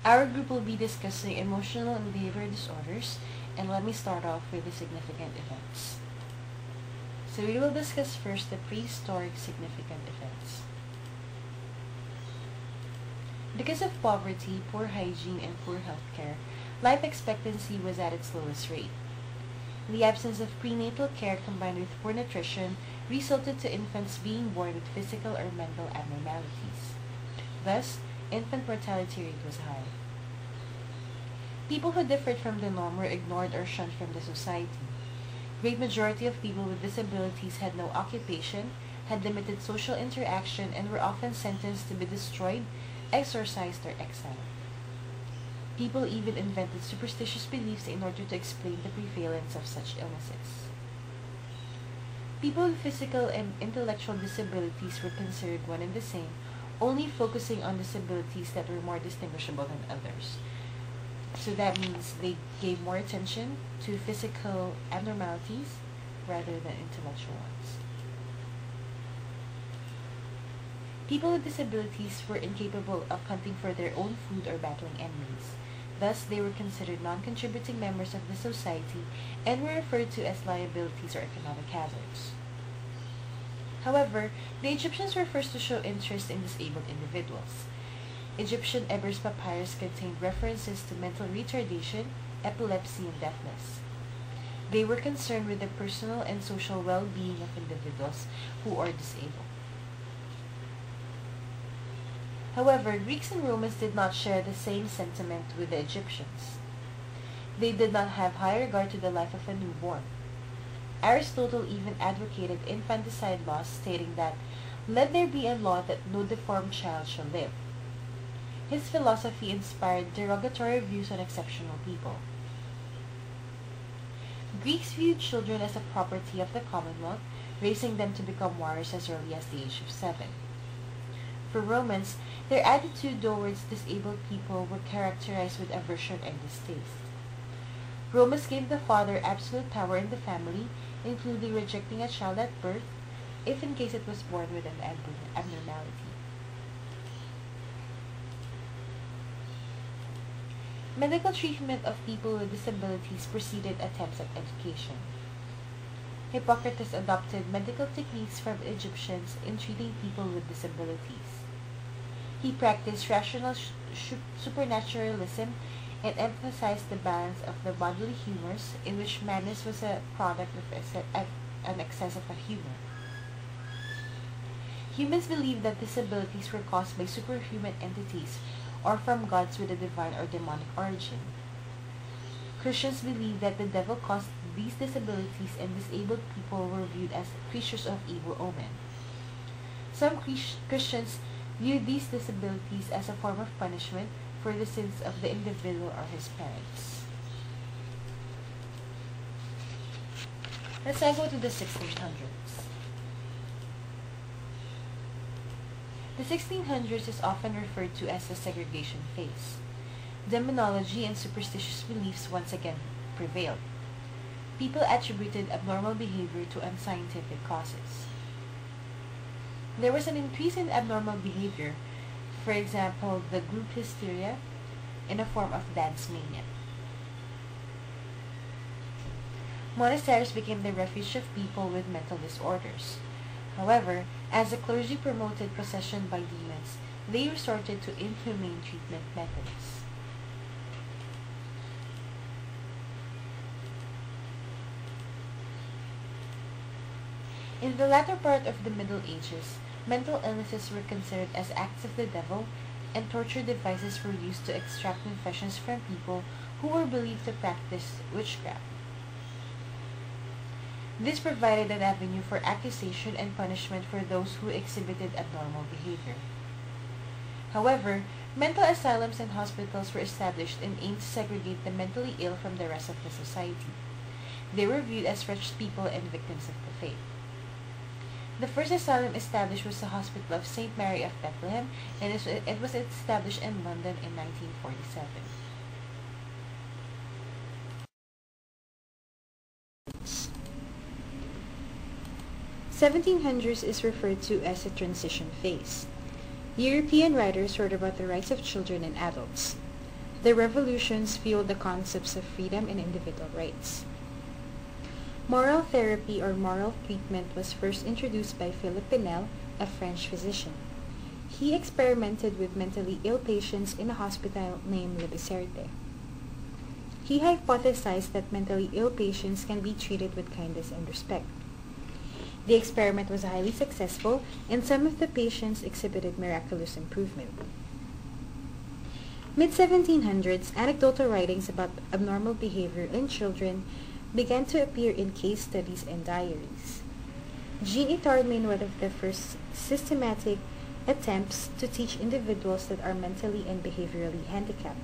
Our group will be discussing emotional and behavioral disorders, and let me start off with the significant events. So we will discuss first the prehistoric significant events. Because of poverty, poor hygiene, and poor healthcare, life expectancy was at its lowest rate. The absence of prenatal care combined with poor nutrition resulted to infants being born with physical or mental abnormalities. Thus, infant mortality rate was high. People who differed from the norm were ignored or shunned from the society. Great majority of people with disabilities had no occupation, had limited social interaction, and were often sentenced to be destroyed, exorcised, or exiled. People even invented superstitious beliefs in order to explain the prevalence of such illnesses. People with physical and intellectual disabilities were considered one and the same, only focusing on disabilities that were more distinguishable than others. So that means they gave more attention to physical abnormalities rather than intellectual ones. People with disabilities were incapable of hunting for their own food or battling enemies. Thus, they were considered non-contributing members of the society and were referred to as liabilities or economic hazards. However, the Egyptians were first to show interest in disabled individuals. Egyptian Ebers papyrus contained references to mental retardation, epilepsy, and deafness. They were concerned with the personal and social well-being of individuals who are disabled. However, Greeks and Romans did not share the same sentiment with the Egyptians. They did not have high regard to the life of a newborn. Aristotle even advocated infanticide laws, stating that, "Let there be a law that no deformed child shall live." His philosophy inspired derogatory views on exceptional people. Greeks viewed children as a property of the Commonwealth, raising them to become warriors as early as the age of 7. For Romans, their attitude towards disabled people were characterized with aversion and distaste. Romans gave the father absolute power in the family, including rejecting a child at birth, if in case it was born with an abnormality. Medical treatment of people with disabilities preceded attempts at education. Hippocrates adopted medical techniques from Egyptians in treating people with disabilities. He practiced rational supernaturalism and emphasized the balance of the bodily humors, in which madness was a product of an excess of a humor. Humans believed that disabilities were caused by superhuman entities or from gods with a divine or demonic origin. Christians believed that the devil caused these disabilities and disabled people were viewed as creatures of evil omen. Some Christians viewed these disabilities as a form of punishment for the sins of the individual or his parents. Let's now go to the 1600s. The 1600s is often referred to as the segregation phase. Demonology and superstitious beliefs once again prevailed. People attributed abnormal behavior to unscientific causes. There was an increase in abnormal behavior, for example, the group hysteria, in a form of dance mania. Monasteries became the refuge of people with mental disorders. However, as the clergy promoted possession by demons, they resorted to inhumane treatment methods. In the latter part of the Middle Ages, mental illnesses were considered as acts of the devil, and torture devices were used to extract confessions from people who were believed to practice witchcraft. This provided an avenue for accusation and punishment for those who exhibited abnormal behavior. However, mental asylums and hospitals were established and aimed to segregate the mentally ill from the rest of the society. They were viewed as wretched people and victims of the faith. The first asylum established was the Hospital of St. Mary of Bethlehem, and it was established in London in 1947. 1700s is referred to as the transition phase. European writers wrote about the rights of children and adults. The revolutions fueled the concepts of freedom and individual rights. Moral therapy or moral treatment was first introduced by Philippe Pinel, a French physician. He experimented with mentally ill patients in a hospital named Le Bizerte. He hypothesized that mentally ill patients can be treated with kindness and respect. The experiment was highly successful, and some of the patients exhibited miraculous improvement. Mid-1700s, anecdotal writings about abnormal behavior in children began to appear in case studies and diaries. Jean Itard made one of the first systematic attempts to teach individuals that are mentally and behaviorally handicapped.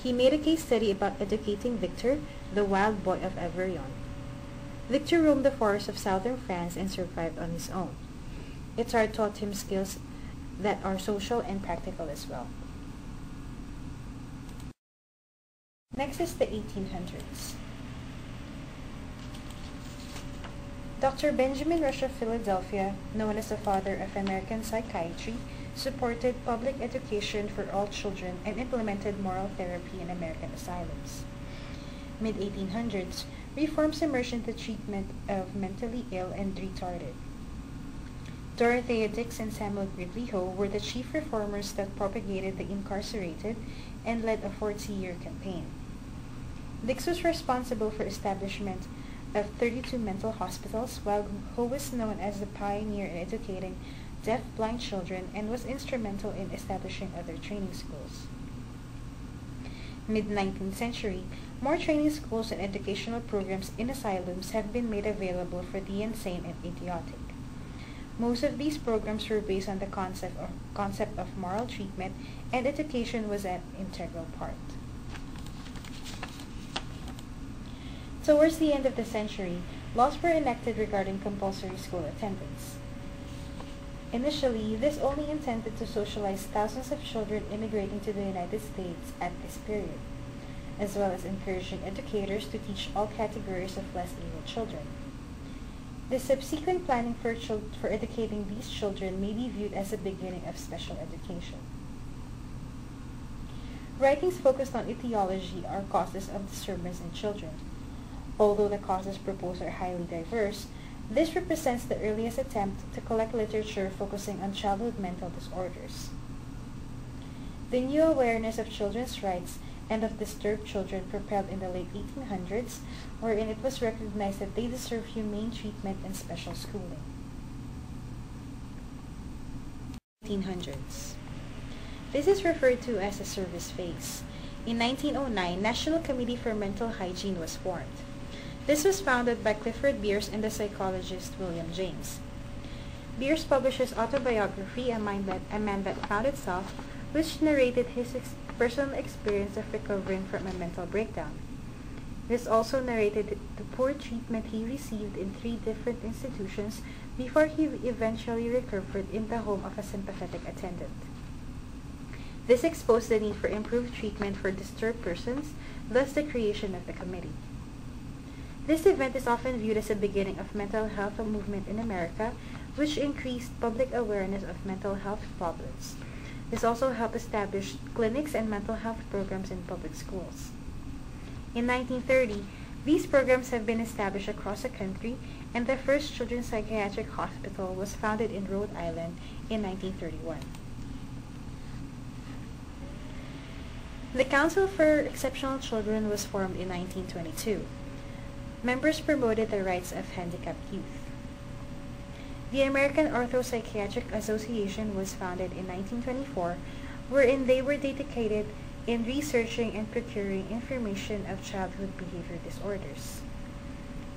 He made a case study about educating Victor, the wild boy of Aveyron. Victor roamed the forests of southern France and survived on his own. Itard taught him skills that are social and practical as well. Next is the 1800s. Dr. Benjamin Rush of Philadelphia, known as the father of American psychiatry, supported public education for all children and implemented moral therapy in American asylums. Mid-1800s, reforms emerged in the treatment of mentally ill and retarded. Dorothea Dix and Samuel Gridley Ho were the chief reformers that propagated the incarcerated and led a 40-year campaign. Dix was responsible for establishment of 32 mental hospitals, while Ho was known as the pioneer in educating deaf-blind children and was instrumental in establishing other training schools. Mid-19th century, more training schools and educational programs in asylums have been made available for the insane and idiotic. Most of these programs were based on the concept of moral treatment, and education was an integral part. Towards the end of the century, laws were enacted regarding compulsory school attendance. Initially, this only intended to socialize thousands of children immigrating to the United States at this period, as well as encouraging educators to teach all categories of less able children. The subsequent planning for educating these children may be viewed as the beginning of special education. Writings focused on etiology or causes of disturbance in children. Although the causes proposed are highly diverse, this represents the earliest attempt to collect literature focusing on childhood mental disorders. The new awareness of children's rights and of disturbed children propelled in the late 1800s, wherein it was recognized that they deserve humane treatment and special schooling. 1800s. This is referred to as the service phase. In 1909, National Committee for Mental Hygiene was formed. This was founded by Clifford Beers and the psychologist William James. Beers published his autobiography, A Man That Found Itself, which narrated his personal experience of recovering from a mental breakdown. This also narrated the poor treatment he received in 3 different institutions before he eventually recovered in the home of a sympathetic attendant. This exposed the need for improved treatment for disturbed persons, thus the creation of the committee. This event is often viewed as the beginning of mental health movement in America, which increased public awareness of mental health problems. This also helped establish clinics and mental health programs in public schools. In 1930, these programs have been established across the country, and the first children's psychiatric hospital was founded in Rhode Island in 1931. The Council for Exceptional Children was formed in 1922. Members promoted the rights of handicapped youth. The American Ortho-Psychiatric Association was founded in 1924, wherein they were dedicated in researching and procuring information of childhood behavior disorders.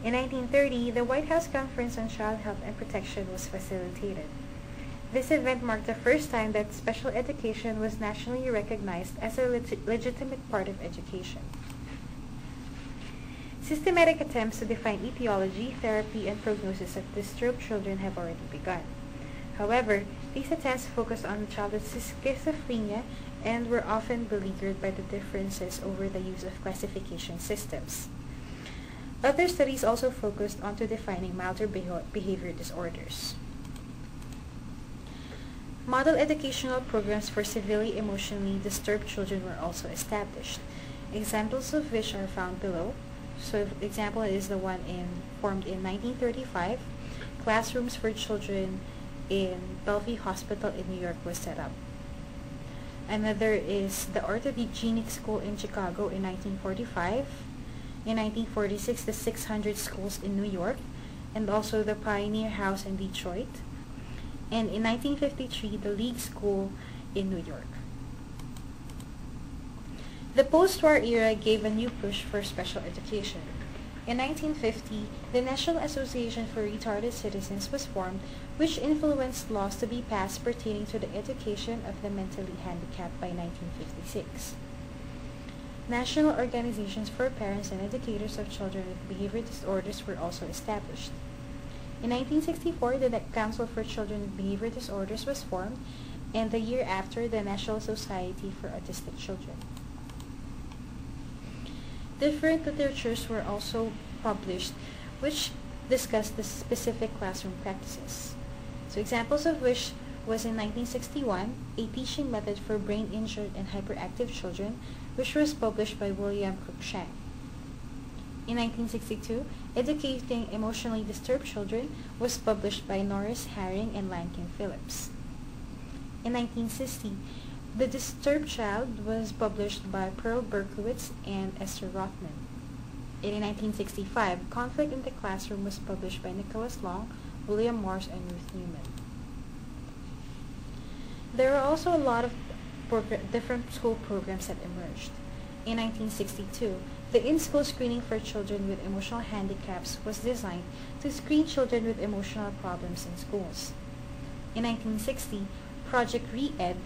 In 1930, the White House Conference on Child Health and Protection was facilitated. This event marked the first time that special education was nationally recognized as a legitimate part of education. Systematic attempts to define etiology, therapy, and prognosis of disturbed children have already begun. However, these attempts focused on childhood schizophrenia and were often beleaguered by the differences over the use of classification systems. Other studies also focused on defining milder behavior disorders. Model educational programs for severely emotionally disturbed children were also established, examples of which are found below. So, example is the one formed in 1935. Classrooms for children in Bellevue Hospital in New York was set up. Another is the Orthogenic School in Chicago in 1945. In 1946, the 600 schools in New York, and also the Pioneer House in Detroit. And in 1953, the League School in New York. The post-war era gave a new push for special education. In 1950, the National Association for Retarded Citizens was formed, which influenced laws to be passed pertaining to the education of the mentally handicapped by 1956. National organizations for parents and educators of children with behavior disorders were also established. In 1964, the Council for Children with Behavior Disorders was formed, and the year after, the National Society for Autistic Children. Different literatures were also published which discussed the specific classroom practices. So examples of which was in 1961, A Teaching Method for Brain-Injured and Hyperactive Children, which was published by William Cruikshank. In 1962, Educating Emotionally Disturbed Children was published by Norris Herring and Lankin Phillips. In 1960, The Disturbed Child was published by Pearl Berkowitz and Esther Rothman. And in 1965, Conflict in the Classroom was published by Nicholas Long, William Morse, and Ruth Newman. There are also a lot of different school programs that emerged. In 1962, the in-school screening for children with emotional handicaps was designed to screen children with emotional problems in schools. In 1960, Project Re-Ed,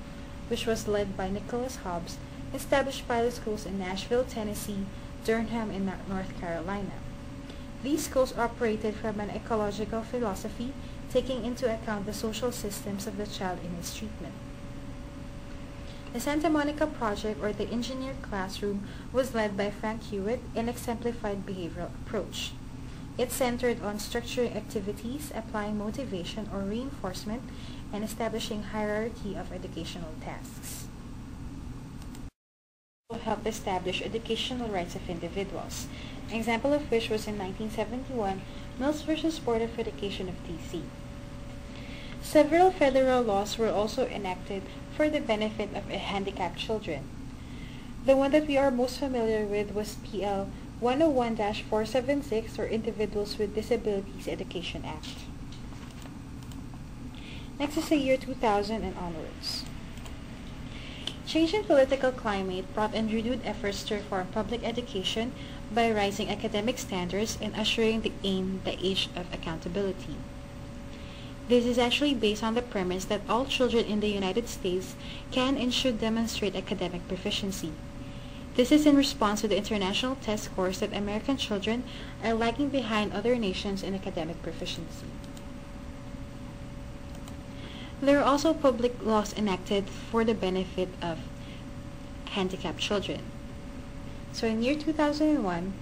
which was led by Nicholas Hobbs, established pilot schools in Nashville, Tennessee, Durham, and North Carolina. These schools operated from an ecological philosophy, taking into account the social systems of the child in its treatment. The Santa Monica Project, or the Engineered Classroom, was led by Frank Hewitt and exemplified behavioral approach. It centered on structuring activities, applying motivation or reinforcement, and establishing hierarchy of educational tasks. It helped establish educational rights of individuals, an example of which was in 1971, Mills versus Board of Education of D.C. Several federal laws were also enacted for the benefit of handicapped children. The one that we are most familiar with was PL 101-476, or Individuals with Disabilities Education Act. Next is the year 2000 and onwards. Change in political climate brought in renewed efforts to reform public education by raising academic standards and ushering the age of accountability. This is actually based on the premise that all children in the United States can and should demonstrate academic proficiency. This is in response to the international test scores that American children are lagging behind other nations in academic proficiency. There are also public laws enacted for the benefit of handicapped children. So in year 2001,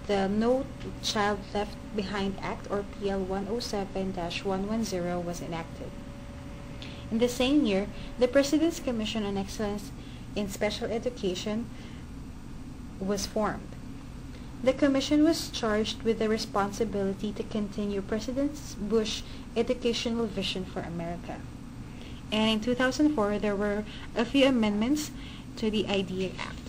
the No Child Left Behind Act, or PL 107-110, was enacted. In the same year, the President's Commission on Excellence in Special Education was formed. The commission was charged with the responsibility to continue President Bush's educational vision for America. And in 2004, there were a few amendments to the IDEA Act.